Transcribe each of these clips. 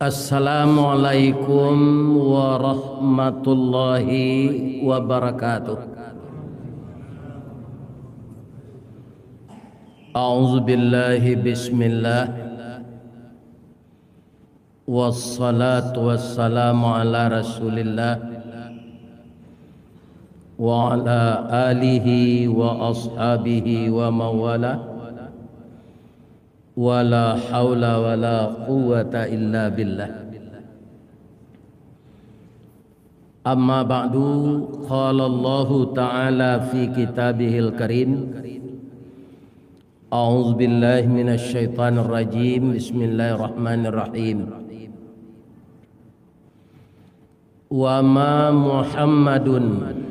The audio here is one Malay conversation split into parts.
Assalamualaikum warahmatullahi wabarakatuh. A'udzu billahi bismillah. Wassalatu wassalamu ala Rasulillah wa ala alihi wa ashabihi wa mawala. Wala haula wala quwwata illa billah. Amma ba'du, qala Allah ta'ala fi kitabihil karim. A'udzu billahi minasy syaithanir rajim. Bismillahirrahmanirrahim. Wa ma Muhammadun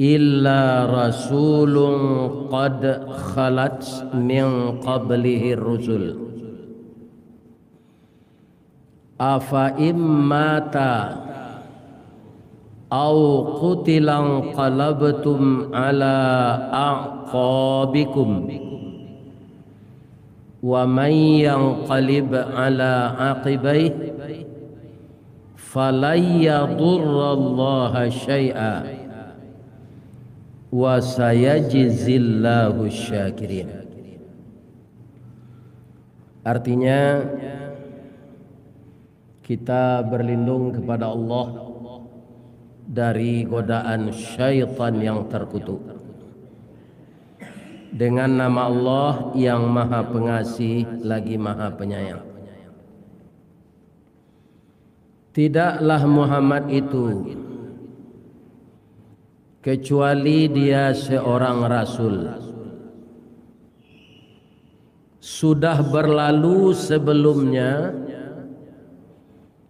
illa rasulun qad khalat min qablihi rusul afa immata aw qutilan qalabtum ala aqabikum wa man yanqalib ala aqibaihi falan yadurrallaha syai'a wa sayajzillahu syakirin. Artinya kita berlindung kepada Allah dari godaan syaitan yang terkutuk dengan nama Allah yang Maha Pengasih lagi Maha Penyayang. Tidaklah Muhammad itu kecuali dia seorang rasul. Sudah berlalu sebelumnya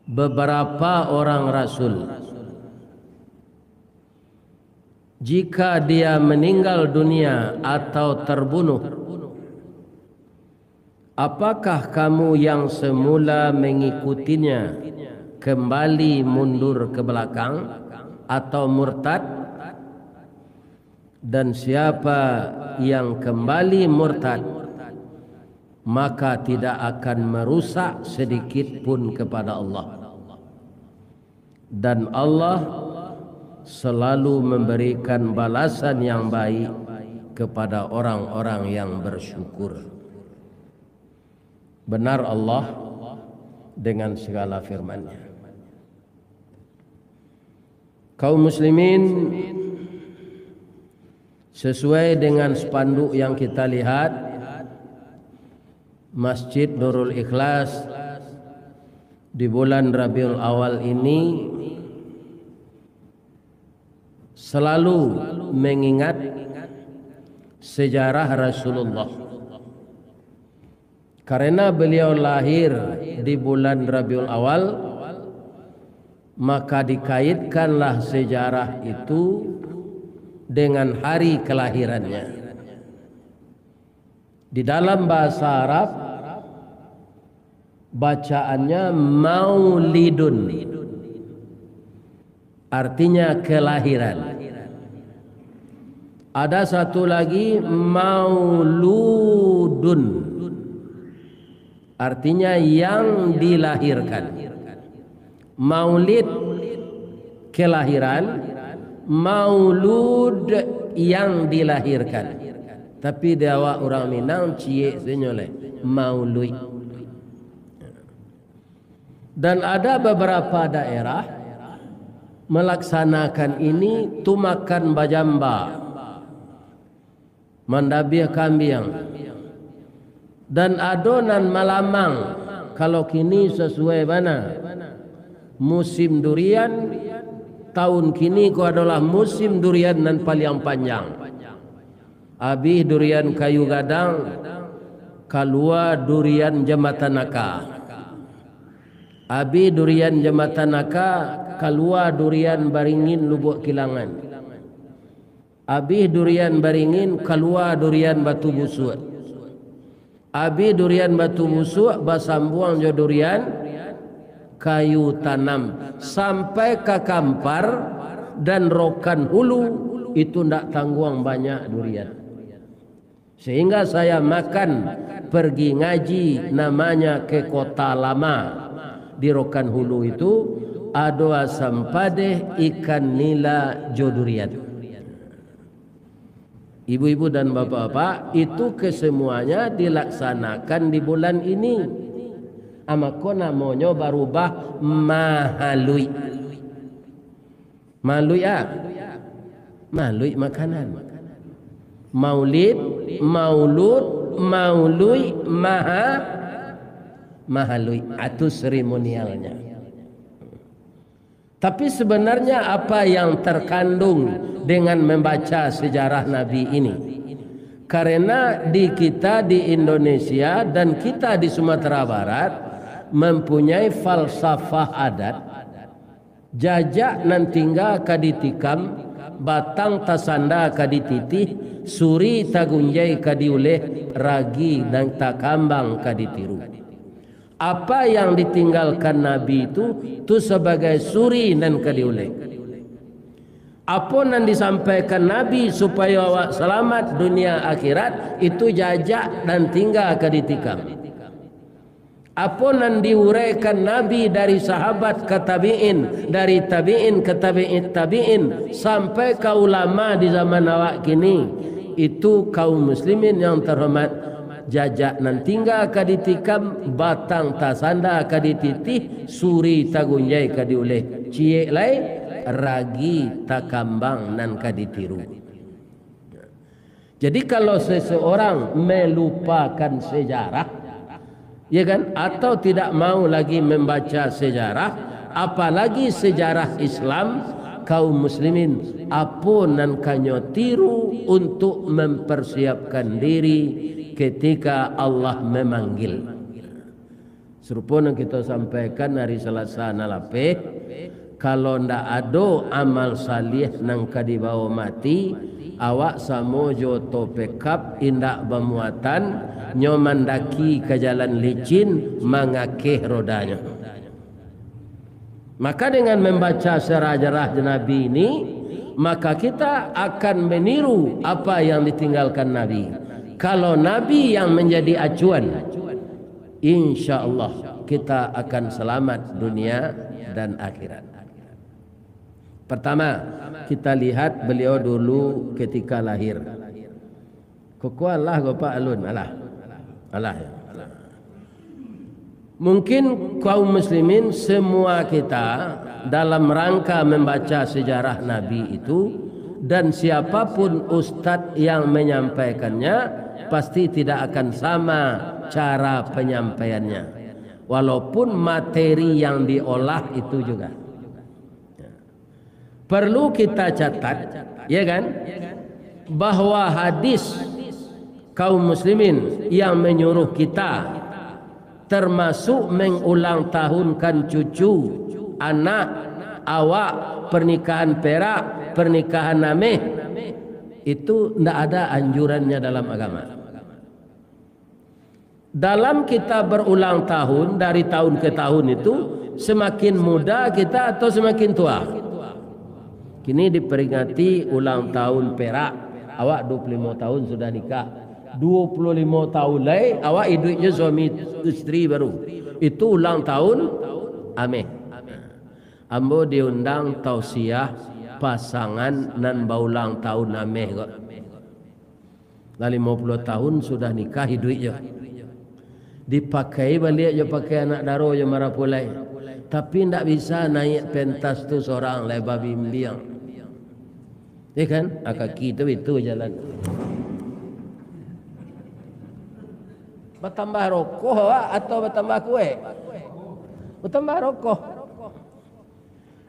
beberapa orang rasul. Jika dia meninggal dunia atau terbunuh, apakah kamu yang semula mengikutinya kembali mundur ke belakang atau murtad? Dan siapa yang kembali murtad, maka tidak akan merusak sedikit pun kepada Allah. Dan Allah selalu memberikan balasan yang baik kepada orang-orang yang bersyukur. Benar Allah dengan segala firman-Nya. Kaum muslimin, sesuai dengan spanduk yang kita lihat, Masjid Nurul Ikhlas di bulan Rabiul Awal ini selalu mengingat sejarah Rasulullah. Karena beliau lahir di bulan Rabiul Awal, maka dikaitkanlah sejarah itu dengan hari kelahirannya. Di dalam bahasa Arab bacaannya maulidun, artinya kelahiran. Ada satu lagi mauludun, artinya yang dilahirkan. Maulid kelahiran, maulud yang dilahirkan. Tapi dia orang Minang cie senyole maulud. Dan ada beberapa daerah melaksanakan ini tumakan bajamba, mandabih kambing, dan adonan malamang. Kalau kini sesuai mana musim durian, tahun kini ko adalah musim durian nan paling panjang. Abih durian kayu gadang, kalua durian jematanaka. Abih durian jematanaka, kalua durian baringin lubuk kilangan. Abih durian baringin, kalua durian batu busuk. Abih durian batu busuk, basambuang jo durian kayu tanam sampai ke Kampar dan Rokan Hulu, itu ndak tangguang banyak durian. Sehingga saya makan pergi ngaji namanya ke Kota Lama di Rokan Hulu itu ada sampade ikan nila joduriat. Ibu-ibu dan bapak-bapak, itu kesemuanya dilaksanakan di bulan ini. Amako namanya berubah mahalui. Malui malui makanan. Maulid, maulud, maului, mahalui. Itu seremonialnya. Tapi sebenarnya apa yang terkandung dengan membaca sejarah Nabi ini? Karena kita di Indonesia dan kita di Sumatera Barat mempunyai falsafah adat. Jajak nan tinggal kaditikam, batang tasanda kadititih, suri tagunjai kadiuleh, ragi dan takambang kaditiru. Apa yang ditinggalkan Nabi itu sebagai suri dan kadiuleh. Apa yang disampaikan Nabi supaya awak selamat dunia akhirat itu jajak dan tinggal kaditikam. Apa yang diuraikan Nabi dari sahabat ke tabi'in, dari tabi'in ke tabi'in sampai ke ulama di zaman awak kini, itu kaum muslimin yang terhormat. Jajak nan tinggal kaditikam, batang tasanda kadititih, suri tagunjai kadiuleh, cie lai ragi takambang nan kaditiru. Jadi kalau seseorang melupakan sejarah, ya kan, atau tidak mau lagi membaca sejarah, apalagi sejarah Islam, kaum muslimin apa nan kanyo tiru untuk mempersiapkan diri ketika Allah memanggil. Serupa yang kita sampaikan hari Selasa nalape, kalau ndak ada amal salih nang kadibawa mati, awak samojo to pekap indak bermuatan, nyomandaki ke jalan licin mangakeh rodanya. Maka dengan membaca sejarah Nabi ini, maka kita akan meniru apa yang ditinggalkan Nabi. Kalau Nabi yang menjadi acuan, insya Allah kita akan selamat dunia dan akhirat. Pertama, kita lihat beliau dulu ketika lahir. Kukualah Bapak Alun, alah ya. Mungkin kaum muslimin semua kita dalam rangka membaca sejarah Nabi itu, dan siapapun ustadz yang menyampaikannya pasti tidak akan sama cara penyampaiannya, walaupun materi yang diolah itu juga. Perlu kita catat, ya kan, bahwa hadis kaum muslimin yang menyuruh kita termasuk mengulang tahunkan cucu, anak, awak, pernikahan perak, pernikahan nameh, itu tidak ada anjurannya dalam agama. Dalam kita berulang tahun dari tahun ke tahun itu, semakin muda kita atau semakin tua? Kini diperingati ulang tahun perak, awak 25 tahun sudah nikah, 25 tahun lagi awak hidupnya suami istri baru, itu ulang tahun ameh. Ambo diundang tausiah pasangan nan baulang tahun ameh kok. Lah 50 tahun sudah nikah hidupnya. Dipakai balik je pakai anak daro je marah pulai. Tapi ndak bisa naik pentas tu seorang leba bimbing. Ya kan? Kaki itu jalan. Bertambah rokok atau bertambah kue? Bertambah rokok.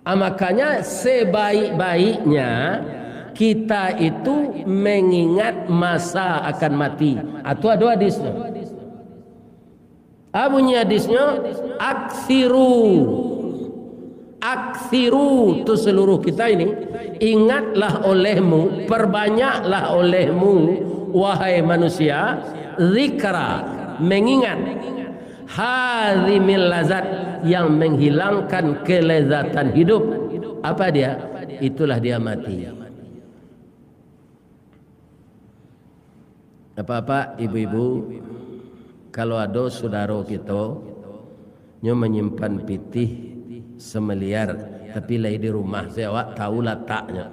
Makanya sebaik-baiknya kita itu mengingat masa akan mati. Itu ada hadisnya. Bunyi hadisnya, aksiru tu seluruh kita ini, ingatlah olehmu, perbanyaklah olehmu wahai manusia, zikra, mengingat, hadhimil lazat, yang menghilangkan kelezatan hidup. Apa dia? Itulah dia mati. Bapak-bapak, ibu-ibu, kalau ada saudara kita nyo menyimpan pitih semeliar tapi lagi di rumah saya awak tahu letaknya.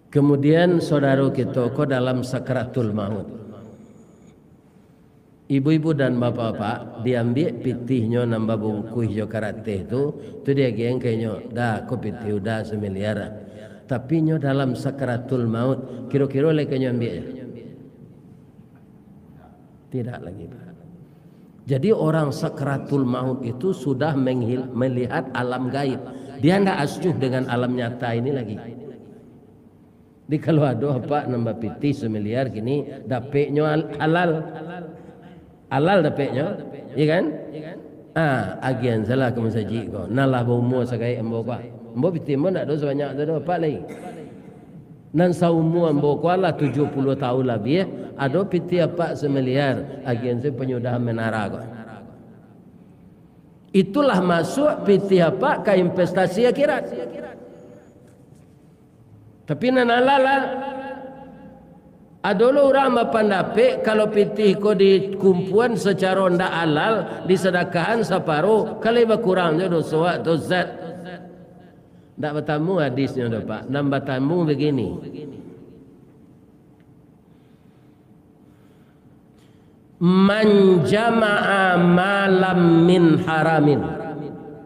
Kemudian saudara kita kok dalam sakratul maut. Ibu-ibu dan bapak-bapak diambil pitihnya nambah bungkus jo karate tu dia geng kayaknya dah ko pitih udah semeliar. Tapi nyo dalam sakratul maut kira-kira lagi kayaknya ambil ya. Tidak lagi Pak. Jadi orang sakratul maut itu sudah melihat alam gaib. Dia tidak asyuh dengan alam nyata ini lagi. Di kalau ada apa nambah pitih semeliar gini dapetnya halal. Halal dapetnya, iya kan? Agian salah kamu saji kau. Nalah umur sekai embo kau. Embo pitih embo nak dosa banyak tu apa lagi? Nan saumur embo kau lah 70 tahun lebih. Ada pitih apa semeliar agen saya penyudah menara kok. Itulah masuk pitih apa ke investasi akhirat. Tapi nanalala ada orang berpendapat kalau pitih ko dikumpuan secara ndak halal disedekahan separuh kalau berkurang je dosa tu zat. Ndak bertamu hadisnya dah Pak. Nambah tamu begini. Man jama'a malam min haramin.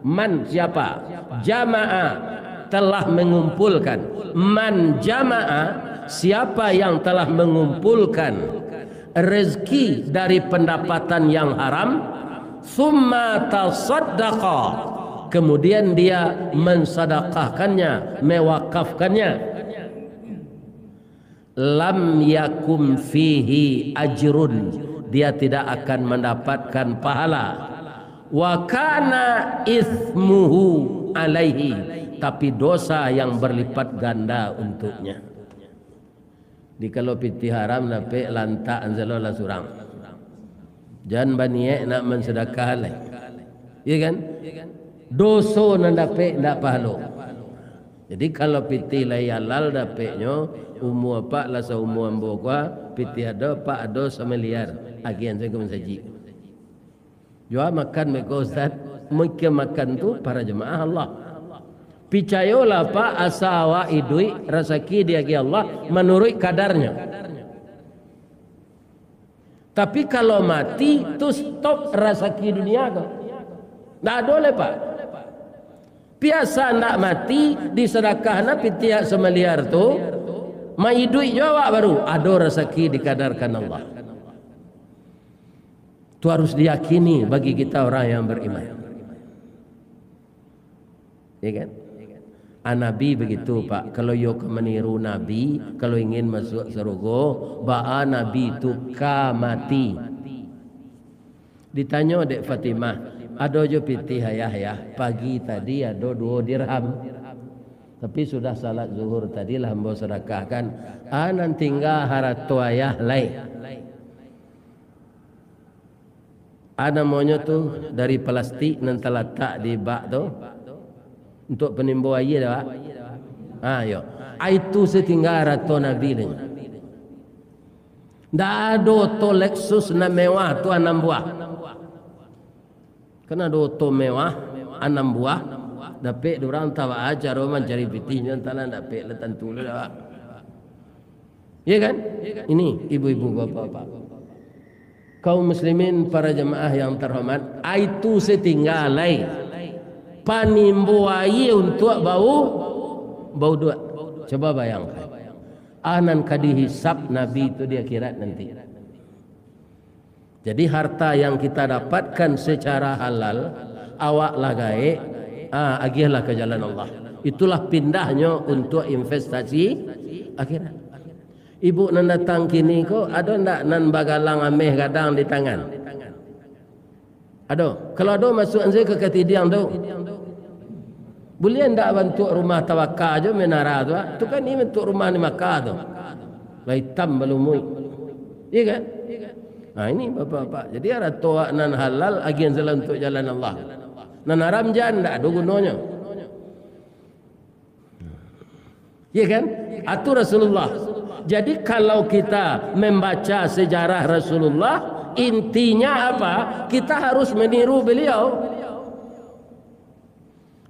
Man siapa? Jama'a telah mengumpulkan. Man jama'a siapa yang telah mengumpulkan rezeki dari pendapatan yang haram. Thumma tasaddaqa, kemudian dia mensedekahkannya, mewakafkannya. Lam yakum fihi ajrun, dia tidak akan mendapatkan pahala. Wa kana ithmuhu alaihi, tapi dosa yang berlipat ganda untuknya. Di kalau pitih haram dapat lantak anzalola surang. Jangan baniek nak mensedekah leh. Ya kan? Dosa nak dapat ndak pahala. Jadi kalau pitih lai halal dapatnya umur apa lah seumur ambo kwa pitih ada pak ada semeliar. Agian saya kau saji. Jua makan mereka Ustaz, mereka makan tu para jemaah Allah. Picayolah Pak asawa idui rezeki dia ke Allah menurut kadarnya. Tapi kalau mati tu stop rezeki dunia kau. Tak boleh Pak. Biasa nak mati disedekahna pitiak semeliar tu, mai idui jawab baru ada rezeki dikadarkan Allah. Itu harus diyakini bagi kita orang yang beriman. Ya kan? Nabi begitu Pak. Kalau yo meniru Nabi, kalau ingin masuk surga, ba'a Nabi itu mati. Ditanya Dek Fatimah, ada jo pitih ayah ya. Pagi tadi ada 2 dirham. Tapi sudah salat zuhur tadi lah hamba sedekahkan. Nan tinggal harato ayah lain. Ada maunya tu dari plastik nan terletak di bak tu untuk penimbu air dah. Yo. Itu setinggal rato Nabi ni. Dah ada to Lexus na mewah tu 6 buah. Kena ada to mewah 6 buah. Dapat orang tahu ajar orang cari pitihnya entahlah dapat letan tu dah. Ya kan? Ini ibu-ibu bapa-bapa. Kaum muslimin para jemaah yang terhormat, itu setinggalai panimbu air untuk bau duit. Coba bayangkan. Anan kadihisab Nabi itu di akhirat nanti. Jadi harta yang kita dapatkan secara halal, awaklah gaib, agihlah ke jalan Allah. Itulah pindahnya untuk investasi akhirat. Ibu nan datang kini ko ada ndak nan bagalang ameh gadang di tangan? Ada. Kalau ada masuk anze ke ketidiang tu. Boleh ndak bentuk rumah tawakal je menara tu? Tu kan ni bentuk rumah ni Makkah tu. Hitam belumui. Iya kan? Ini bapak-bapak. Jadi ada toak nan halal agian jalan untuk jalan Allah. Nan haram jangan ndak ada gunanya. Iya kan? Atur Rasulullah. Jadi kalau kita membaca sejarah Rasulullah, intinya apa? Kita harus meniru beliau.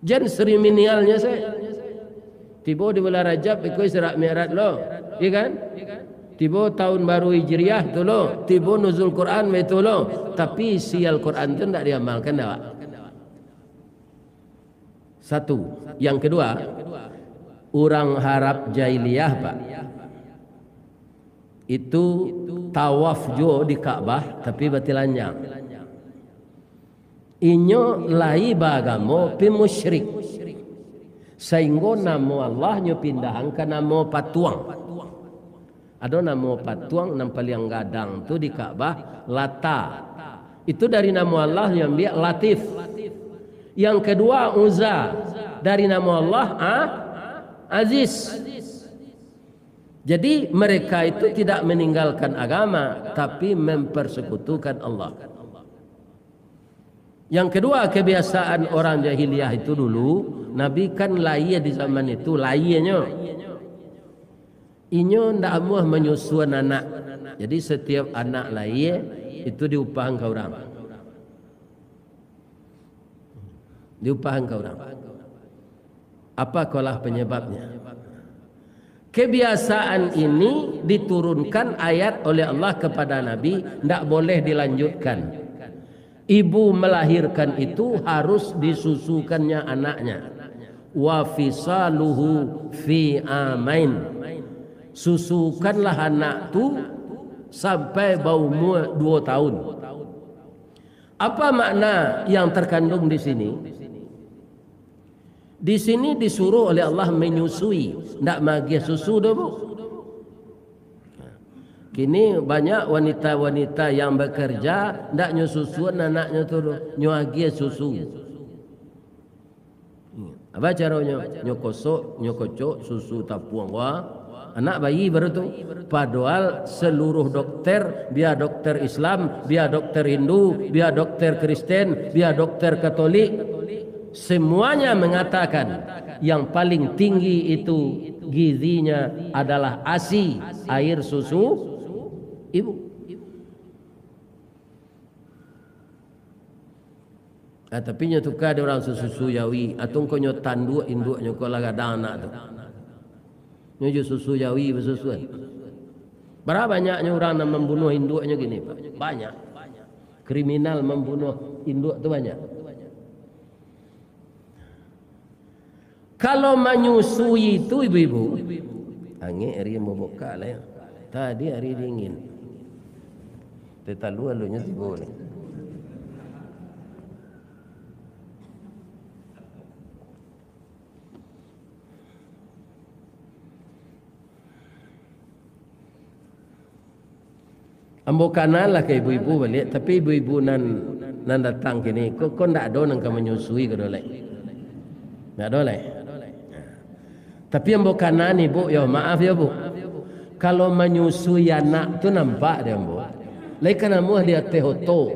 Jan seremonialnya saya. Tiba di bulan Rajab ikut Isra Mi'raj lo, iya kan? Tiba tahun baru Hijriah tu lo, tiba nuzul Quran itu lo. Tapi sial Quran tu tidak diamalkan dah. Satu. Yang kedua, orang harap jahiliyah Pak. Itu tawaf jo di Ka'bah tapi batilannya. Inyo lai bagamo pi musyrik. Sehingga nama Allah nyo pindahan ke nama patuang. Ada nama patuang nampal yang gadang tu di Ka'bah Lata. Itu dari nama Allah yang dia Latif. Yang kedua Uzza dari nama Allah Aziz. Jadi mereka itu tidak meninggalkan agama tapi mempersekutukan Allah. Yang kedua kebiasaan orang jahiliyah itu dulu, Nabi kan lahir di zaman itu, lahirnya. Inyo ndak amuh menyusuan anak. Jadi setiap anak lahir itu diupahkan ke orang. Diupahkan ke orang. Apa kalah penyebabnya? Kebiasaan ini diturunkan ayat oleh Allah kepada Nabi, ndak boleh dilanjutkan. Ibu melahirkan itu harus disusukannya anaknya. Wa fisaluhu fi amain. Susukanlah anak tu sampai bau umur 2 tahun. Apa makna yang terkandung di sini? Di sini disuruh oleh Allah menyusui, ndak magi susu dah Bu. Kini banyak wanita-wanita yang bekerja ndak nyusuan anaknya tu nyuagi susu. Apa caranya? Nyokocok susu tapuang anak bayi baru tu. Padahal seluruh dokter, biar dokter Islam, biar dokter Hindu, biar dokter Kristen, biar dokter Katolik, semuanya mengatakan yang paling tinggi itu gizinya adalah ASI, air susu ibu. Tapi nya tukar ada orang susu Jawi atau kau nyo tanduk induknya kau laga dana tu. Nyo susu Jawi bersusuan. Berapa banyaknya orang yang membunuh induknya gini Pak? Banyak. Kriminal membunuh induk tu banyak. Kalau menyusui itu ibu-ibu, angin hari yang membuka lah ya. Tadi hari dingin. Tetalu alunya tiba ni. Ambo kanal lah ke ibu-ibu balik, tapi ibu-ibu nan datang kini, kau ndak ada nang menyusui ke dolek. Ndak ada leh. Tapi ambo kanan ibu, ya maaf ya Bu. Kalau menyusui anak tu nampak dia Bu. Lai kana muah dia tehoto.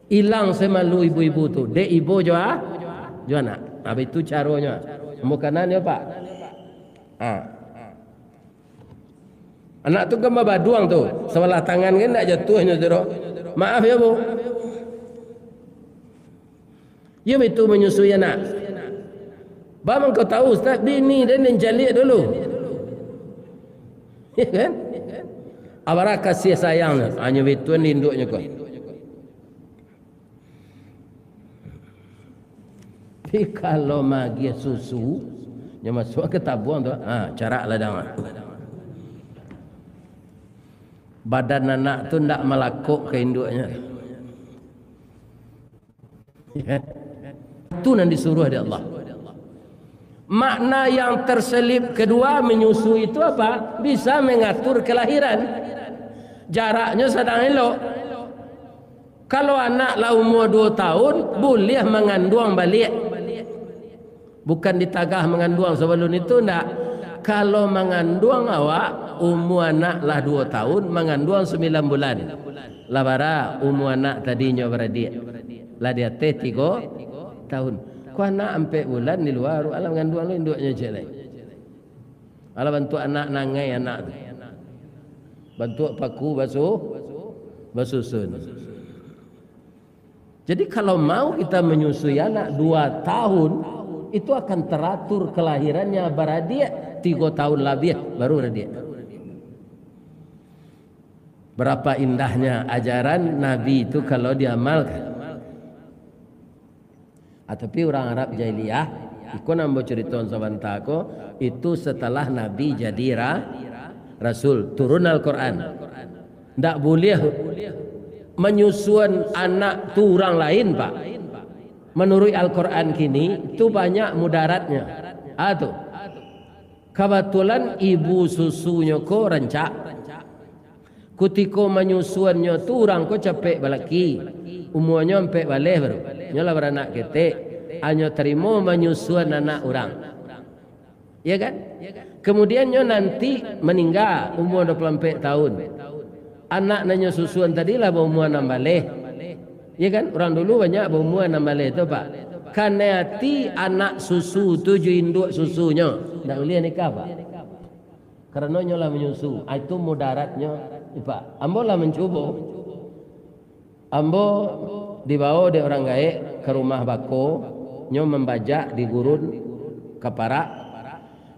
Hilang semalu ibu-ibu tu. Dek ibu jo anak. Apa itu caranya? Ambo kanan ya Pak. Anak tu gambar baduang tu. Sebelah tangan kan tak jatuhnya tu. Maaf ya Bu. Ya itu menyusui anak. Bang kau tahu Ustaz, bini dia yang jalik dulu. Ya kan? Abara kasih sayang hanya betuan induknya kau. Tapi kalau magi susu, yang masuk ke tabung tu, cara ladang. Badan anak tu ndak melakuk ke induknya. Itu yang disuruh oleh Allah. Makna yang terselip kedua menyusui itu apa? Bisa mengatur kelahiran. Jaraknya sedang elok. Kalau anak lah umur 2 tahun, boleh mengandung balik. Bukan ditagah mengandung sebelum itu enggak. Kalau mengandung awak, umur anak lah 2 tahun, mengandung 9 bulan. Labara umur anak tadinya beradik. Lah dia 3 tahun. Kau anak 4 bulan di luar, alam mengandung lu induknya jelek. Alam bantu anak nangai anak tu. Bantu paku basuh bersusun. Jadi kalau mau kita menyusui anak 2 tahun, itu akan teratur kelahirannya baradia 3 tahun lebih baru dia. Berapa indahnya ajaran Nabi itu kalau diamalkan. Tapi orang Arab jahiliyah, iku nambo cerita sabantako, itu setelah Nabi jadi Rasul, turun Al-Quran. Ndak boleh menyusun anak tu orang lain, Pak. Menurut Al-Quran kini itu banyak mudaratnya. Tuh. Kebetulan ibu susunya ko rancak. Kutiko menyusunnya tu orang ko capek balaki. Umurnya sampai balik baru. Nyolah beranak ketek. Hanya terima menyusun anak orang. Ya kan? Kemudiannya nanti meninggal umur 24 tahun. Anak nanya susuan tadi lah umur 6 balik. Ya kan? Orang dulu banyak umur 6 balik itu, Pak. Karena hati anak susu 7 induk susunya. Tak boleh nikah, Pak. Karena nyolah menyusu. Itu mudaratnya, Pak. Ambo lah mencoba. Ambo dibawa di orang gaek ke rumah bako. Nyo membajak di gurun keparak.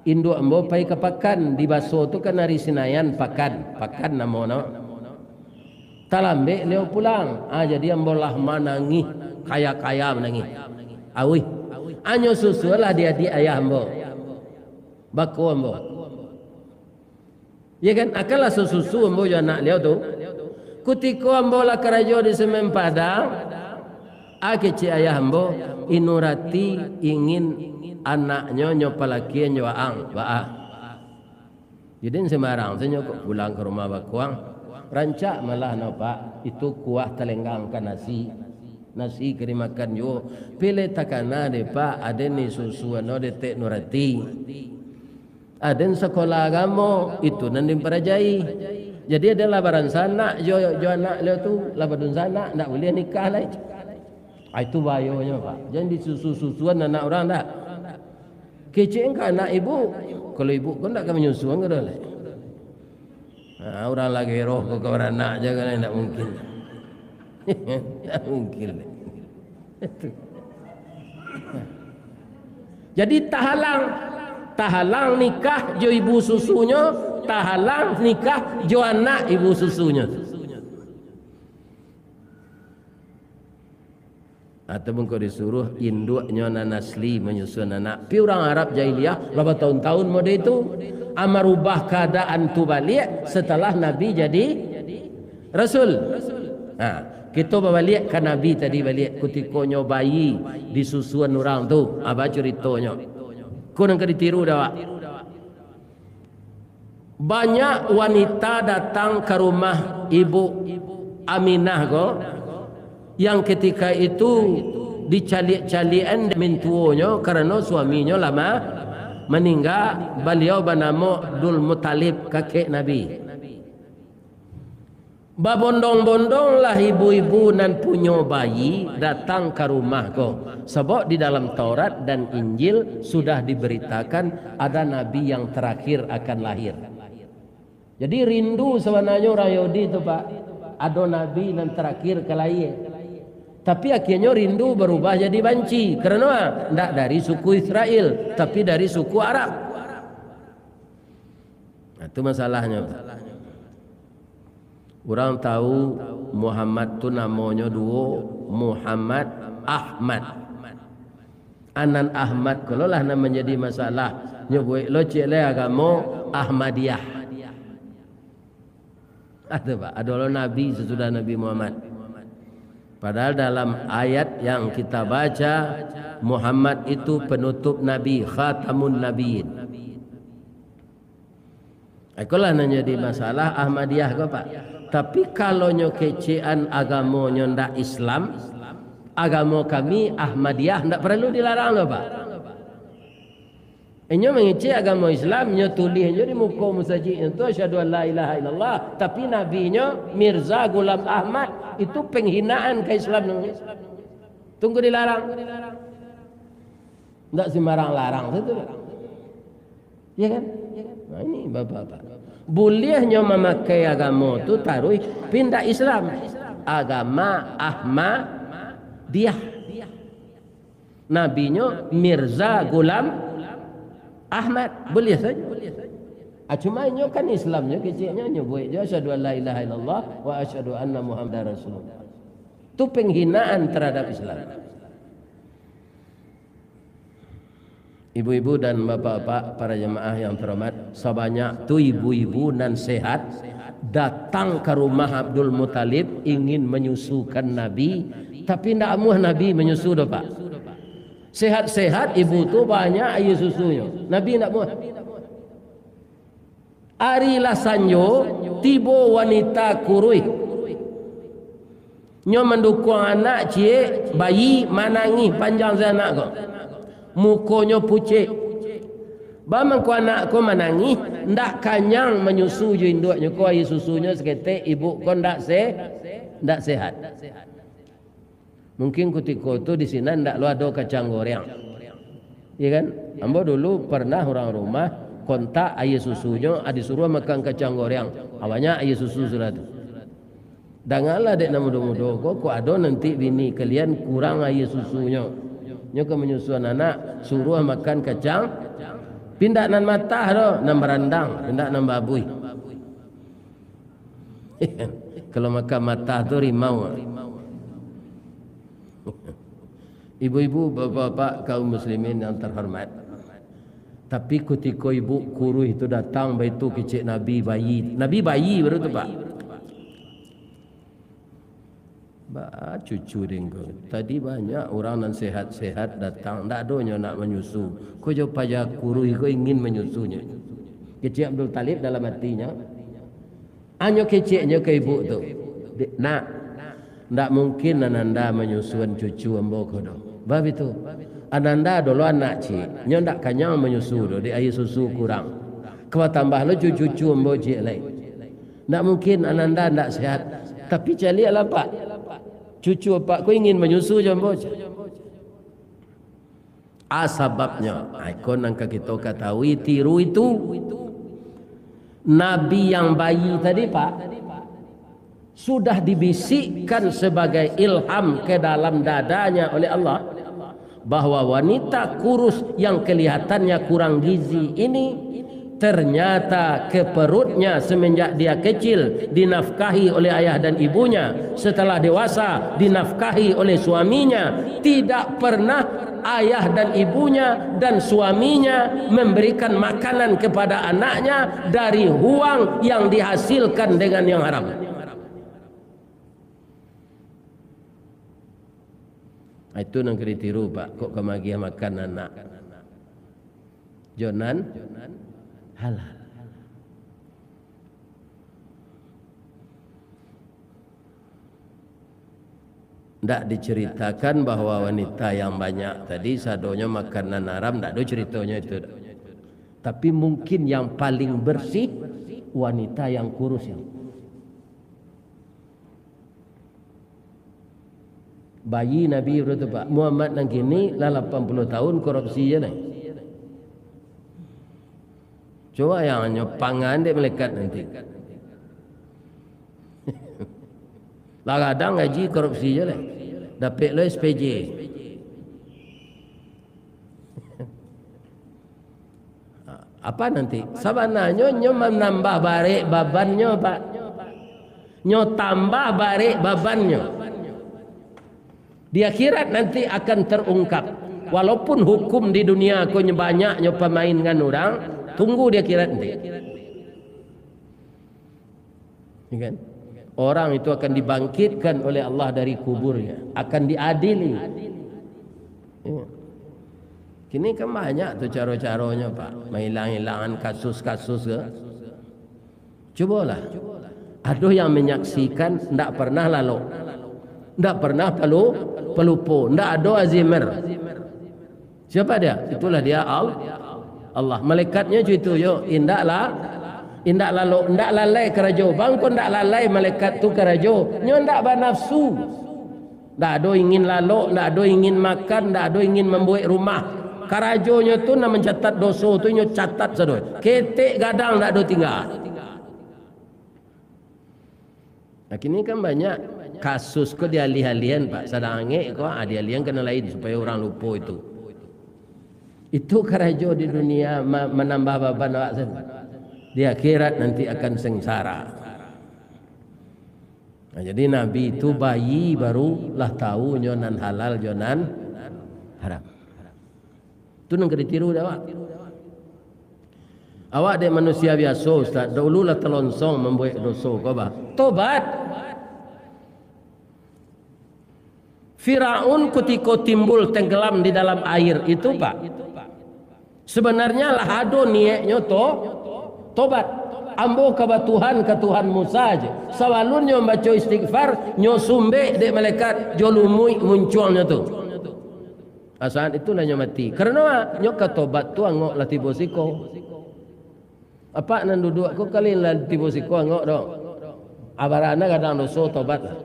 Induk ambo pai kepakan di baso tu kan hari Senayan pakan namono. Talambe leo pulang. Jadi ambo lah menangis kaya menangis. Awi. Anyo susu lah dia di ayah ambo. Bako ambo. Ya kan akalah susu ambo jo anak leo tu. Kutiko ambo lah kerajo di Semen Padang. Keci ayah ambo inurati ingin anaknya nyopalaki nyoang baah. Jadi semarang saya kok pulang ke rumah bakuang rancak malah no Pak itu kuah telenggangkan nasi kiri makan yo pilih takana de Pak ada ni susu no de tek nurati ada sekolah agama itu nanti perajai. Jadi ada labaran sana jo anak le tu labaran sana nak boleh nikah lah. Itu bayonya Pak. Jangan disusu-susuan anak orang dah. Kecil kan anak ibu. Kalau ibu kan tak akan menyusuan ke dah. Orang lagi roh ke orang anak jangan tak mungkin. Tak mungkin. Jadi tahalang nikah jo ibu susunya, tahalang nikah jo anak ibu susunya. Ataupun kau disuruh induknya nasli menyusun anak. Pi orang Arab jahiliyah berapa tahun-tahun mode itu amar ubah keadaan tu balik setelah Nabi jadi Rasul. Kita balik ke Nabi tadi balik kutikonyo bayi disusuan orang tu. Apa ceritanya? Kau nak ditiru dah. Banyak wanita datang ke rumah ibu Aminah ko. Yang ketika itu dicalik-calian mentuonya karena suaminya lama meninggal. Beliau bernama Abdul Muttalib kakek Nabi. Babondong-bondong lah ibu-ibu nan punya bayi datang ke rumah ko. Sebab di dalam Taurat dan Injil sudah diberitakan ada Nabi yang terakhir akan lahir. Jadi rindu sebenarnya orang Yahudi itu Pak. Ada Nabi yang terakhir ke lahir. Tapi akhirnya rindu berubah jadi banci. Kerana tidak dari suku Israel, tapi dari suku Arab. Itu masalahnya. Orang tahu Muhammad tu namanya dua Muhammad Ahmad. Anan Ahmad kalau lah nama menjadi masalah. Nyebut lo cek le agama Ahmadiyah. Ada Pak, ada lo Nabi sesudah Nabi Muhammad. Padahal dalam ayat yang kita baca Muhammad itu penutup Nabi, khatamun Nabiin. Itulah menjadi masalah Ahmadiyah ke Pak. Tapi kalau nyo kecean agama nyo ndak Islam, agama kami Ahmadiyah ndak perlu dilarang ke Pak. Enyo mengece agama Islam nyo tulis nyo di muka masjid itu asyhadu an la ilaha illallah, tapi nabinya Mirza Ghulam Ahmad itu penghinaan ke Islam. Tunggu dilarang. Ndak sembarang larang itu. Ya kan? Nah ini bapak-bapak. bolehnya memakai agama tu taruh pindah Islam, agama Ahmadiyah. Nabinya Mirza Ghulam Ahmad, boleh saja. Cuma nyo kan Islamnya kecilnya nyo buat je asyhadu an la ilaha illallah wa asyhadu anna muhammadar rasulullah. Itu penghinaan terhadap Islam. Ibu-ibu dan bapak-bapak para jemaah yang terhormat, sebanyak tu ibu-ibu nan sehat datang ke rumah Abdul Muthalib ingin menyusukan Nabi, tapi tidak muah Nabi menyusu dah Pak. Sehat-sehat ibu tu banyak air susunya, Nabi tidak muah. Arilah sanjo tibo wanita kurui nyo mendukung anak cie bayi manangi panjang anak ko mukonyo pucet bamang ko anak ko manangi ndak kanyang menyusu jo induknya ko air susunya sekete ibu ko ndak sehat. Mungkin ketika itu di sini ndak lu ada kacang goreng, ya kan? Ambo dulu pernah orang rumah kontak air susunya disuruh makan kacang goreng, awalnya air susu sudah tu. Dangalah dek nak muda-muda kok ada nanti bini kalian kurang air susunya. Nyo ke menyusuan anak suruh makan kacang, pindah nan mata do, nan berandang, pindah nan babui. Kalau makan mata tu rimau. Ibu-ibu, bapak-bapak kaum muslimin yang terhormat. Tapi ketika ibu kuruh itu datang baitu kecik Nabi bayi baru tu Pak. Cucu dengko. Tadi banyak orang yang sehat-sehat datang, ndak adonyo nak menyusu. Ko jo pajak kuruh ko ingin menyusunya. Kecik Abdul Talib dalam hatinya, anyo keciknya ke ibu tu. Nak, ndak mungkin ananda menyusuan cucu ambo ko do. Bab itu. Ananda dulu anak cik, nyo ndak kanyang menyusu do, di air susu kurang. Kau tambah lo cucu ambo cik lain. Ndak mungkin ananda ndak sehat. Tapi cali ala Pak. Cucu Pak ko ingin menyusu je ambo cik. Sebabnya, ikon yang kita ketahui tiru itu. Nabi yang bayi tadi Pak sudah dibisikkan sebagai ilham ke dalam dadanya oleh Allah bahwa wanita kurus yang kelihatannya kurang gizi ini ternyata ke perutnya semenjak dia kecil dinafkahi oleh ayah dan ibunya, setelah dewasa dinafkahi oleh suaminya, tidak pernah ayah dan ibunya dan suaminya memberikan makanan kepada anaknya dari uang yang dihasilkan dengan yang haram. Itu nang kena tiru Pak, kok kemagi makan anak jonan halal. Ndak diceritakan bahwa wanita yang banyak tadi sadonya makanan haram, ndak ada ceritanya itu. Tapi mungkin yang paling bersih wanita yang kurus yang bayi Nabi berkata Pak Muhammad nang kini lah 80 tahun korupsi je nih. Coba yang nyopangan dia melekat nanti. Lah kadang gaji korupsi je lah. Dapat lo SPJ. Apa nanti? Sebenarnya nyo menambah barik babannya Pak. Nyo tambah barik babannya. Di akhirat nanti akan terungkap. Walaupun hukum di dunia ko banyaknya pemain dengan orang, tunggu di akhirat nanti. Ya kan? Orang itu akan dibangkitkan oleh Allah dari kuburnya, akan diadili. Ya. Kini kan banyak tu cara-caranya Pak, menghilang-hilangan kasus-kasus ke. Cubalah. Ada yang menyaksikan ndak pernah lalu. Ndak pernah pelupo, ndak ada Alzheimer. Siapa dia? Itulah dia Allah. Malaikatnya itu yo indak lalu, ndak lalai kerajo. Bangko ndak lalai malaikat tu kerajo. Nyo ndak bernafsu. Ndak ada ingin lalu, ndak ada ingin makan, ndak ada ingin membuat rumah. Karajonya tu nak mencatat dosa tu nyo catat sadoy. Ketek gadang ndak ada tinggal. Nah, kini kan banyak kasus kok dialih-alihan Pak. Sadange kok dialih kena lain supaya orang lupa itu. Itu karajo di dunia menambah beban awak sendiri. Di akhirat nanti akan sengsara. Nah, jadi Nabi itu bayi barulah tahu nyonan halal nyonan haram. Itu nang ditiru dah awak. Awak dek manusia biasa Ustaz. Dahulu lah telonsong membuat dosa kau bah. Tobat. Firaun ketika timbul tenggelam di dalam air itu Pak. Sebenarnya lah ado niatnya tobat. Ambo ke Tuhan Musa aja. Sawalun nyo baca istighfar nyo sumbe dek malaikat jolumui munculnya tu. Asal itulah nyo mati. Karena nyo ke tobat tu angok lah tibo siko. Apa nan duduk aku kali lah tibo siko angok dong. Abarana kadang dosa tobat lah.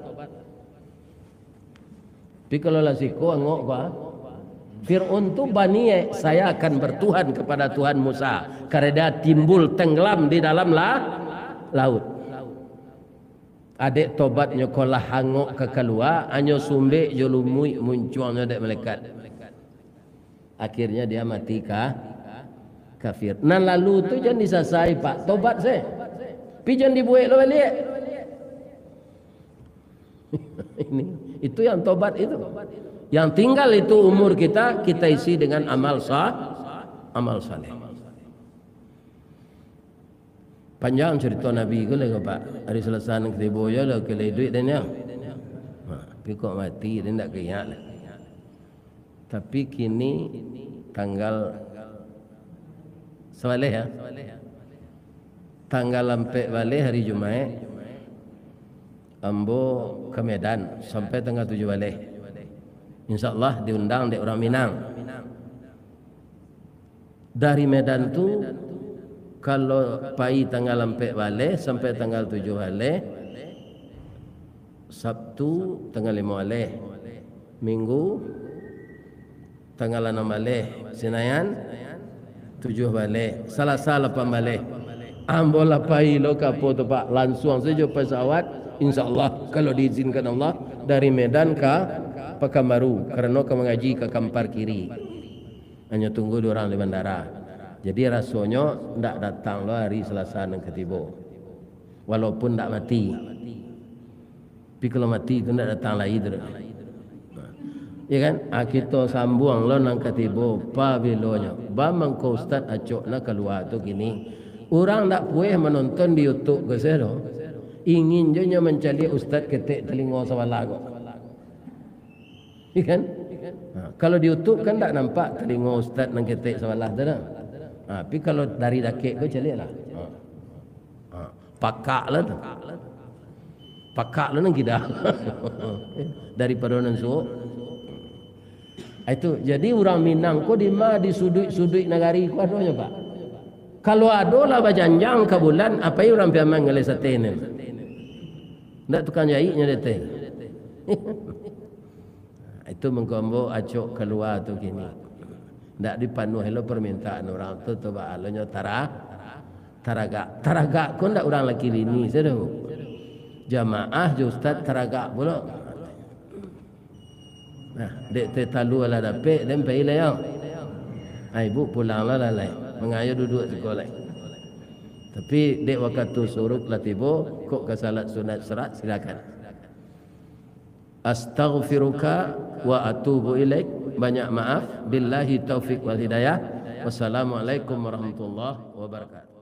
Tapi kalau lah siko angok ba. Fir'aun tu bani saya akan bertuhan kepada Tuhan Musa karena dia timbul tenggelam di dalam laut. Adik tobat nyokolah hangok ke keluar, anyo sumbe jolumui munculnya dek malaikat. Akhirnya dia mati kafir. Nan lalu tu jangan disasai Pak, tobat saya. Pi jangan dibuat lo balik. Ini itu yang tobat itu. Yang tinggal itu umur kita isi dengan amal saleh. Panjang cerita Nabi ke lah Pak. Hari Selasa nak tiba ya lah ke duit dan yang. Tapi kok mati dia tak keingat lah. Tapi kini tanggal Sewaleh ya. Tanggal lampek balik hari Jumaat. Ambo ke Medan sampai tanggal 7 balik. InsyaAllah diundang di orang Minang. Dari Medan tu kalau pai tanggal lampek balik sampai tanggal 7 balik, Sabtu tanggal 5 balik, Minggu tanggal 6 balik, Senayan 7 balik, Selasa 8 balik. Ambola pai lo kapo tu Pak, langsung saja pesawat InsyaAllah kalau diizinkan Allah dari Medan ke Pekanbaru karena ke mengaji ke Kampar Kiri. Hanya tunggu dua orang di bandara. Jadi rasanya ndak datang lo hari Selasa nang ketibo. Walaupun ndak mati. Tapi kalau mati itu ndak datang lagi terus. Ya kan? Kita sambung lo nang ketibo pa belonya. Ba mangko ustaz acokna keluar tu gini. Orang ndak puas menonton di YouTube ke saya. Ingin je mencari ustaz ketik telinga sawalah kok. Ikan? Kalau di YouTube kan tak nampak telinga ustaz nang ketik sawalah tu dah. Tapi kalau dari dakik kau cari lah. Pakak lah tu. Pakak lah nang kita. Daripada nang suuk. Itu jadi orang Minang kau di sudut negari kau adanya Pak. Kalau ada lah bajanjang ke bulan apa yang orang piamang ngalai sate ni. Tak tukang jahitnya dia. Itu mengkombo acok keluar tu kini. Tak dipenuhi lo permintaan orang tu bah alonyo taragak kau ndak orang laki bini sedo. Jamaah je ustaz taragak pula. Nah, dek tetalu ala dapat dan pai lah yang. Ibu pulanglah lalai. Mengayo duduk sekolah. Tapi dek waktu suruk latibo kok ke salat sunat serat silakan. Astaghfiruka wa atubu ilaik. Banyak maaf. Billahi taufik wal hidayah. Wassalamualaikum warahmatullahi wabarakatuh.